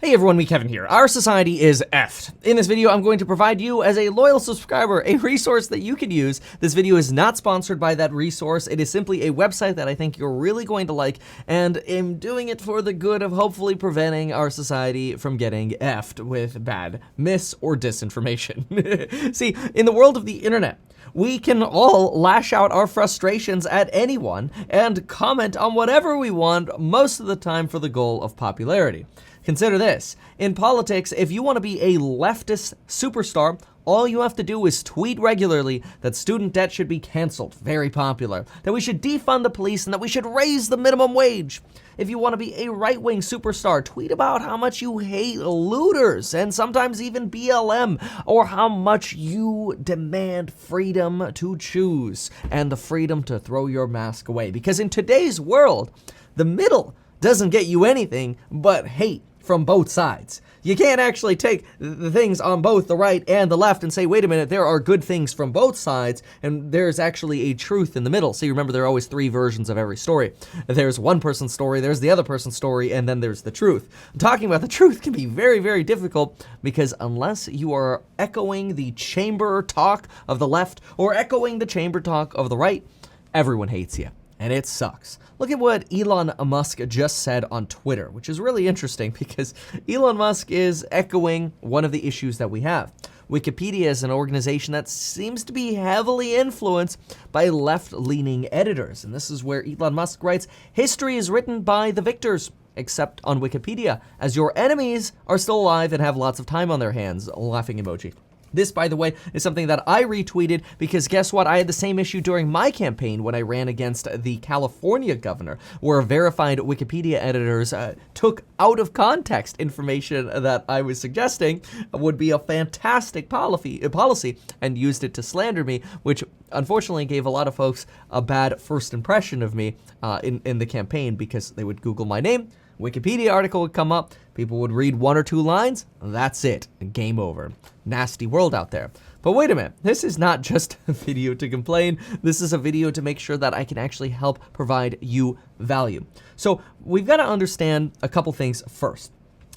Hey everyone, me Kevin here. Our society is effed. In this video, I'm going to provide you, as a loyal subscriber, a resource that you can use. This video is not sponsored by that resource. It is simply a website that I think you're really going to like, and am doing it for the good of hopefully preventing our society from getting effed with bad mis or disinformation. See, in the world of the internet, we can all lash out our frustrations at anyone and comment on whatever we want, most of the time for the goal of popularity. Consider this. In politics, if you want to be a leftist superstar, all you have to do is tweet regularly that student debt should be canceled, very popular, that we should defund the police, and that we should raise the minimum wage. If you want to be a right-wing superstar, tweet about how much you hate looters and sometimes even BLM, or how much you demand freedom to choose and the freedom to throw your mask away. Because in today's world, the middle doesn't get you anything but hate from both sides. You can't actually take the things on both the right and the left and say, wait a minute, there are good things from both sides, and there's actually a truth in the middle. So you remember, there are always three versions of every story. There's one person's story, there's the other person's story, and then there's the truth. Talking about the truth can be very, very difficult, because unless you are echoing the chamber talk of the left or echoing the chamber talk of the right, everyone hates you. And it sucks. Look at what Elon Musk just said on Twitter, which is really interesting because Elon Musk is echoing one of the issues that we have. Wikipedia is an organization that seems to be heavily influenced by left-leaning editors. And this is where Elon Musk writes, "History is written by the victors, except on Wikipedia, as your enemies are still alive and have lots of time on their hands." Laughing emoji. This, by the way, is something that I retweeted because guess what? I had the same issue during my campaign when I ran against the California governor, where verified Wikipedia editors took out of context information that I was suggesting would be a fantastic policy and used it to slander me, which unfortunately gave a lot of folks a bad first impression of me in the campaign, because they would Google my name, Wikipedia article would come up, people would read one or two lines, that's it, game over. Nasty world out there. But wait a minute, this is not just a video to complain, this is a video to make sure that I can actually help provide you value. So we've got to understand a couple things first.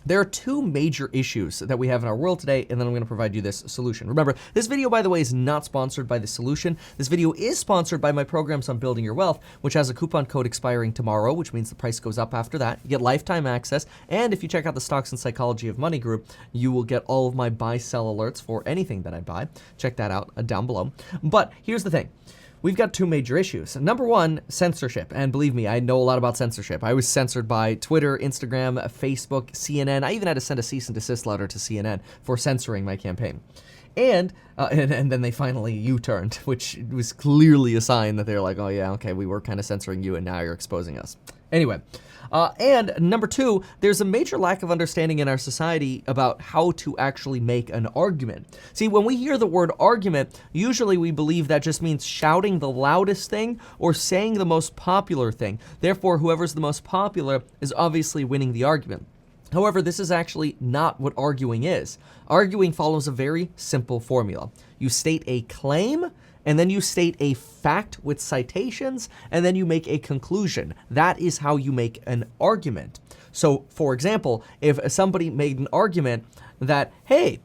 There are two major issues that we have in our world today, and then I'm going to provide you this solution. Remember, this video, by the way, is not sponsored by the solution. This video is sponsored by my programs on building your wealth, which has a coupon code expiring tomorrow, which means the price goes up after that. You get lifetime access, and if you check out the Stocks and Psychology of Money group, you will get all of my buy-sell alerts for anything that I buy. Check that out down below. But here's the thing. We've got two major issues. Number one, censorship. And believe me, I know a lot about censorship. I was censored by Twitter, Instagram, Facebook, CNN. I even had to send a cease and desist letter to CNN for censoring my campaign. And then they finally U-turned, which was clearly a sign that they're like, oh yeah, okay, we were kind of censoring you and now you're exposing us. Anyway, and number two, there's a major lack of understanding in our society about how to actually make an argument. See, when we hear the word argument, usually we believe that just means shouting the loudest thing or saying the most popular thing. Therefore, whoever's the most popular is obviously winning the argument. However, this is actually not what arguing is. Arguing follows a very simple formula. You state a claim, and then you state a fact with citations, and then you make a conclusion. That is how you make an argument. So, for example, if somebody made an argument that, hey,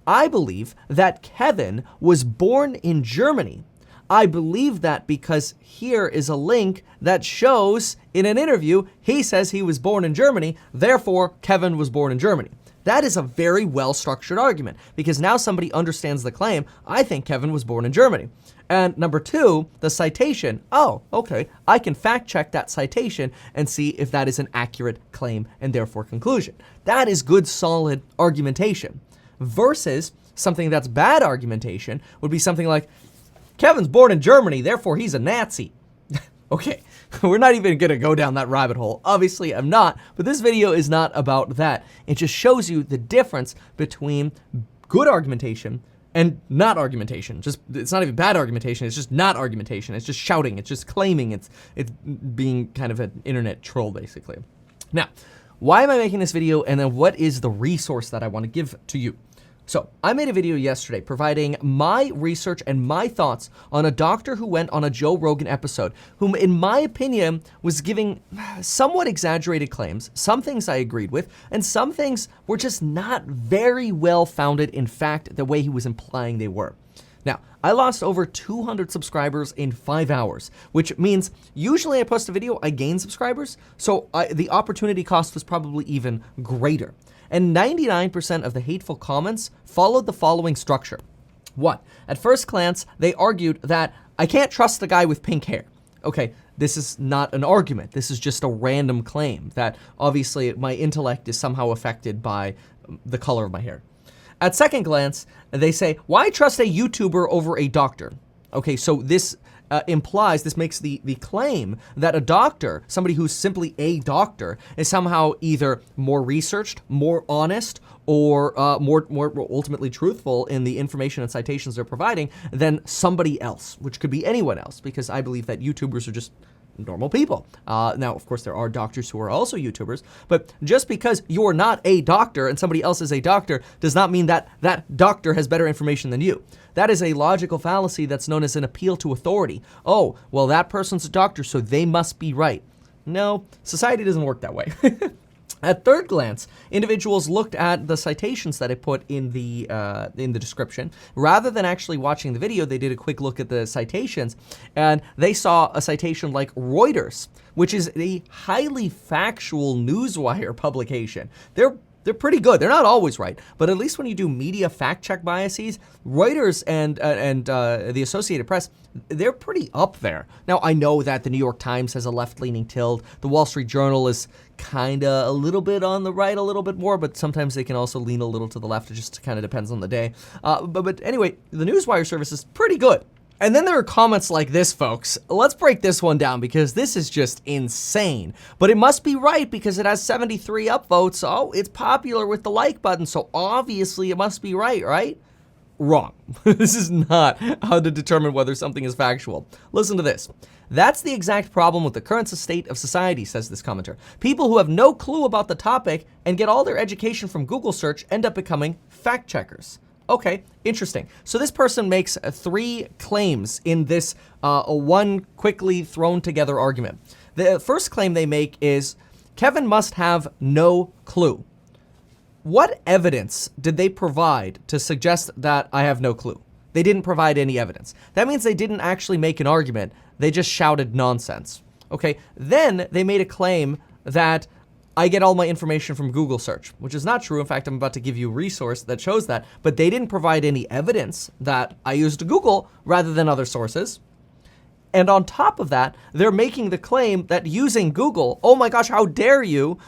I believe that Kevin was born in Germany. I believe that because here is a link that shows in an interview, he says he was born in Germany, therefore Kevin was born in Germany. That is a very well-structured argument, because now somebody understands the claim, I think Kevin was born in Germany. And number two, the citation, oh, okay, I can fact check that citation and see if that is an accurate claim and therefore conclusion. That is good, solid argumentation. Versus something that's bad argumentation would be something like, Kevin's born in Germany, therefore he's a Nazi. Okay, we're not even gonna go down that rabbit hole. Obviously, I'm not, but this video is not about that. It just shows you the difference between good argumentation and not argumentation. It's not even bad argumentation, it's just not argumentation. It's just shouting, it's just claiming, it's being kind of an internet troll, basically. Now, why am I making this video, and then what is the resource that I want to give to you? So I made a video yesterday providing my research and my thoughts on a doctor who went on a Joe Rogan episode, whom in my opinion was giving somewhat exaggerated claims. Some things I agreed with, and some things were just not very well founded in fact the way he was implying they were. Now, I lost over 200 subscribers in 5 hours, which means usually I post a video, I gain subscribers, so the opportunity cost was probably even greater. And 99% of the hateful comments followed the following structure. 1. At first glance, they argued that I can't trust the guy with pink hair. Okay, this is not an argument. This is just a random claim that obviously my intellect is somehow affected by the color of my hair. At second glance, they say, why trust a YouTuber over a doctor? Okay, so this this makes the claim that a doctor, somebody who's simply a doctor, is somehow either more researched, more honest, or more ultimately truthful in the information and citations they're providing than somebody else, which could be anyone else, because I believe that YouTubers are just normal people. Now, of course, there are doctors who are also YouTubers, but just because you're not a doctor and somebody else is a doctor does not mean that that doctor has better information than you. That is a logical fallacy that's known as an appeal to authority. Oh, well, that person's a doctor, so they must be right. No, society doesn't work that way. At third glance, individuals looked at the citations that I put in the description. Rather than actually watching the video, they did a quick look at the citations, and they saw a citation like Reuters, which is a highly factual newswire publication. They're pretty good. They're not always right, but at least when you do media fact-check biases, Reuters and the Associated Press, they're pretty up there. Now, I know that the New York Times has a left-leaning tilt. The Wall Street Journal is kind of a little bit on the right, a little bit more, but sometimes they can also lean a little to the left. It just kind of depends on the day. But anyway, the newswire service is pretty good. And then there are comments like this, folks. Let's break this one down because this is just insane. But it must be right because it has 73 upvotes. Oh, it's popular with the like button, so obviously it must be right? Wrong. This is not how to determine whether something is factual. Listen to this. That's the exact problem with the current state of society, says this commenter. People who have no clue about the topic and get all their education from Google search end up becoming fact checkers. Okay, interesting. So this person makes 3 claims in this one quickly thrown together argument. The first claim they make is, Kevin must have no clue. What evidence did they provide to suggest that I have no clue? They didn't provide any evidence. That means they didn't actually make an argument. They just shouted nonsense. Okay, then they made a claim that I get all my information from Google search, which is not true. In fact, I'm about to give you a resource that shows that, but they didn't provide any evidence that I used Google rather than other sources. And on top of that, they're making the claim that using Google, oh my gosh, how dare you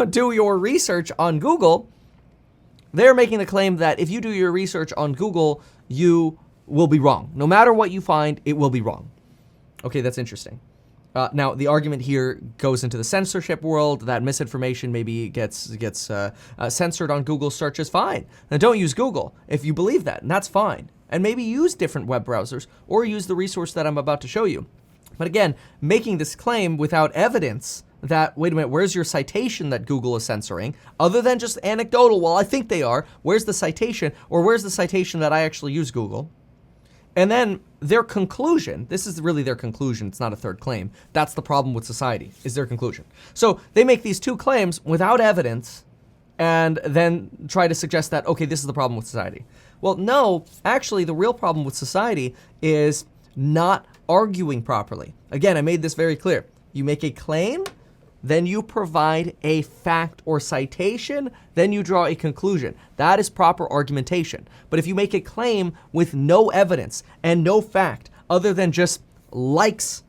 do your research on Google? They're making the claim that if you do your research on Google, you will be wrong. No matter what you find, it will be wrong. Okay, that's interesting. Now, the argument here goes into the censorship world, that misinformation maybe gets censored on Google searches. Fine. Now, don't use Google if you believe that, and that's fine. And maybe use different web browsers or use the resource that I'm about to show you. But again, making this claim without evidence that, wait a minute, where's your citation that Google is censoring? Other than just anecdotal, well, I think they are. Where's the citation? Or where's the citation that I actually use Google? And then their conclusion, this is really their conclusion, it's not a third claim. That's the problem with society, is their conclusion. So they make these 2 claims without evidence and then try to suggest that, okay, this is the problem with society. Well, no, actually the real problem with society is not arguing properly. Again, I made this very clear. You make a claim, then you provide a fact or citation, then you draw a conclusion. That is proper argumentation. But if you make a claim with no evidence and no fact other than just likes,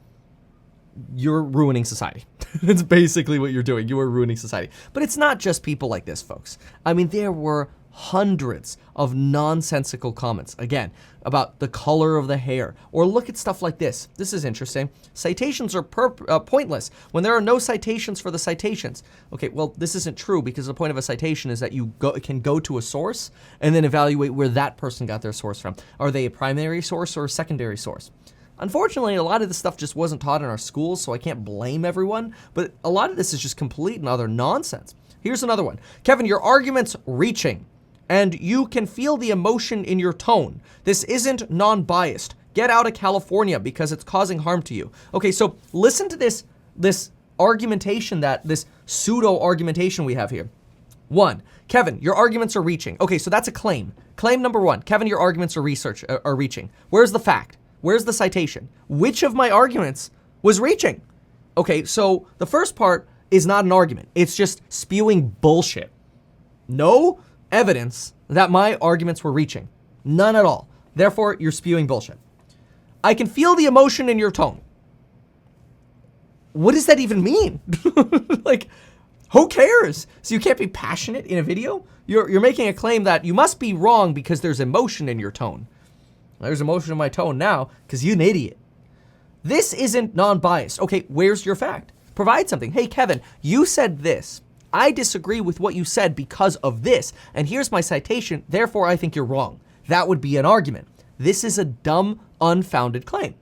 you're ruining society. It's basically what you're doing. You are ruining society. But it's not just people like this, folks. I mean, there were hundreds of nonsensical comments, again, about the color of the hair, or look at stuff like this. This is interesting. Citations are pointless when there are no citations for the citations. Okay, well, this isn't true because the point of a citation is that you can go to a source and then evaluate where that person got their source from. Are they a primary source or a secondary source? Unfortunately, a lot of this stuff just wasn't taught in our schools, so I can't blame everyone, but a lot of this is just complete and utter nonsense. Here's another one. Kevin, your argument's reaching. and you can feel the emotion in your tone. This isn't non-biased. Get out of California because it's causing harm to you. Okay, so listen to this argumentation, this pseudo argumentation we have here. 1, Kevin, your arguments are reaching. Okay, so that's a claim. Claim number 1, Kevin, your arguments are reaching. Where's the fact? Where's the citation? Which of my arguments was reaching? Okay, so the first part is not an argument. It's just spewing bullshit. No evidence that my arguments were reaching. None at all. Therefore, you're spewing bullshit. I can feel the emotion in your tone. What does that even mean? Like, who cares? So you can't be passionate in a video? You're making a claim that you must be wrong because there's emotion in your tone. There's emotion in my tone now because you're an idiot. This isn't non-biased. Okay, where's your fact? Provide something. Hey, Kevin, you said this. I disagree with what you said because of this, and here's my citation, therefore I think you're wrong. That would be an argument. This is a dumb, unfounded claim.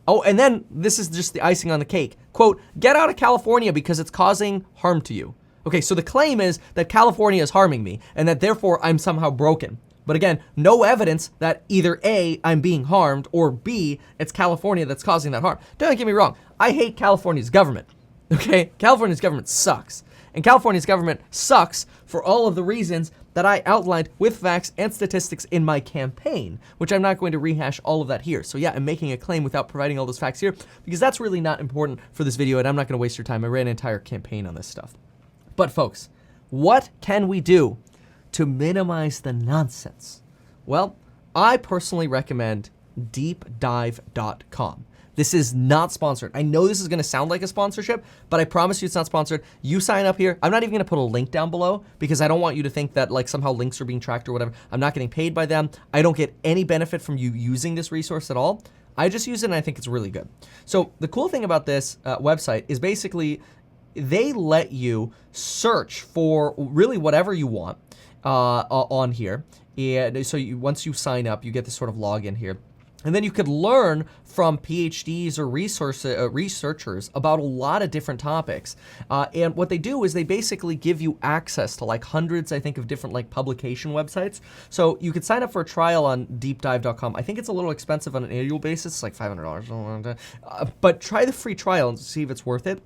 Oh, and then this is just the icing on the cake. Quote, get out of California because it's causing harm to you. Okay, so the claim is that California is harming me and that therefore I'm somehow broken. But again, no evidence that either A, I'm being harmed, or B, it's California that's causing that harm. Don't get me wrong. I hate California's government. Okay, California's government sucks. And California's government sucks for all of the reasons that I outlined with facts and statistics in my campaign, which I'm not going to rehash all of that here. So yeah, I'm making a claim without providing all those facts here because that's really not important for this video and I'm not gonna waste your time. I ran an entire campaign on this stuff. But folks, what can we do to minimize the nonsense? Well, I personally recommend deepdive.com. This is not sponsored. I know this is gonna sound like a sponsorship, but I promise you it's not sponsored. You sign up here. I'm not even gonna put a link down below because I don't want you to think that like somehow links are being tracked or whatever. I'm not getting paid by them. I don't get any benefit from you using this resource at all. I just use it and I think it's really good. So the cool thing about this website is basically they let you search for really whatever you want on here. And so once you sign up, you get this sort of login here. And then you could learn from PhDs or researchers about a lot of different topics. And what they do is they basically give you access to like hundreds, I think, of different like publication websites. So you could sign up for a trial on deepdive.com. I think it's a little expensive on an annual basis, it's like $500. But try the free trial and see if it's worth it.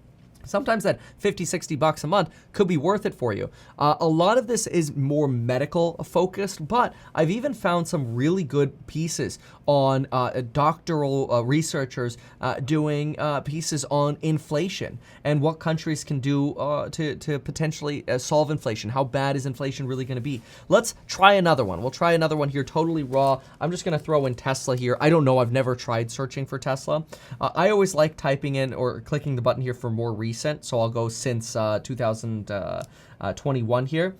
Sometimes that $50-$60 a month could be worth it for you. A lot of this is more medical focused, but I've even found some really good pieces on doctoral researchers doing pieces on inflation and what countries can do to potentially solve inflation. How bad is inflation really going to be? Let's try another one. We'll try another one here, totally raw. I'm just going to throw in Tesla here. I don't know. I've never tried searching for Tesla. I always like typing in or clicking the button here for more recent. So I'll go since 2021 here.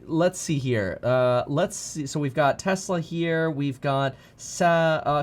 Let's see here. Let's see. So we've got Tesla here. We've got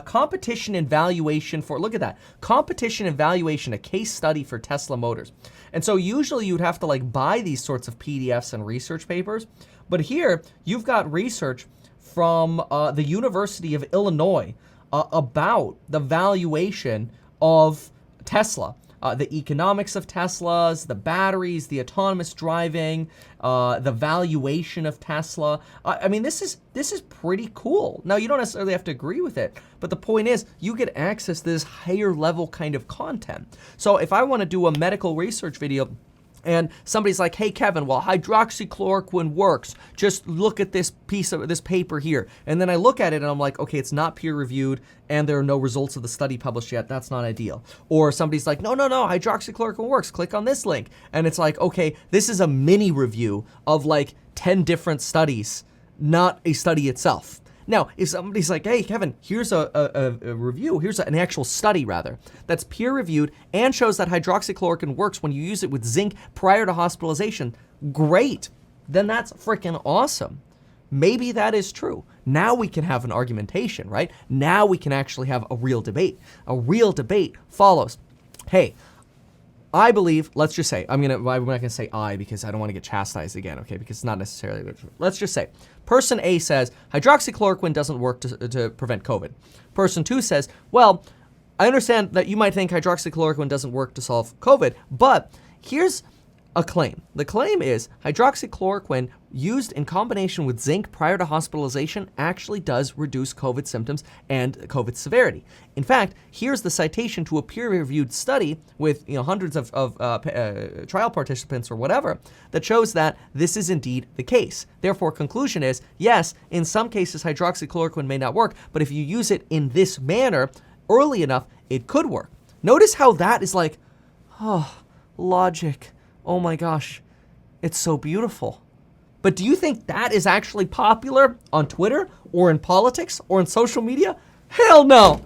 competition and valuation for, look at that. Competition and valuation, a case study for Tesla Motors. And so usually you'd have to like buy these sorts of PDFs and research papers. But here you've got research from the University of Illinois about the valuation of Tesla, the economics of Teslas, the batteries, the autonomous driving, the valuation of Tesla. I mean, this is pretty cool. Now, you don't necessarily have to agree with it, but the point is you get access to this higher level kind of content. So if I want to do a medical research video, and somebody's like, hey, Kevin, well, hydroxychloroquine works. Just look at this piece of this paper here. And then I look at it and I'm like, okay, it's not peer reviewed and there are no results of the study published yet. That's not ideal. Or somebody's like, no, hydroxychloroquine works. Click on this link. And it's like, okay, this is a mini review of like 10 different studies, not a study itself. Now, if somebody's like, hey, Kevin, here's a review, here's an actual study, rather, that's peer-reviewed and shows that hydroxychloroquine works when you use it with zinc prior to hospitalization, great. Then that's freaking awesome. Maybe that is true. Now we can have an argumentation, right? Now we can actually have a real debate. A real debate follows. Hey, I believe, let's just say, I'm not gonna say I because I don't want to get chastised again, okay? Because it's not necessarily true. Let's just say, person A says, hydroxychloroquine doesn't work to prevent COVID. Person 2 says, well, I understand that you might think hydroxychloroquine doesn't work to solve COVID, but here's a claim. The claim is hydroxychloroquine used in combination with zinc prior to hospitalization actually does reduce COVID symptoms and COVID severity. In fact, here's the citation to a peer-reviewed study with hundreds of trial participants or whatever that shows that this is indeed the case. Therefore, conclusion is, yes, in some cases hydroxychloroquine may not work, but if you use it in this manner early enough, it could work. Notice how that is like, oh, logic. Oh my gosh, it's so beautiful. But do you think that is actually popular on Twitter or in politics or in social media? Hell no.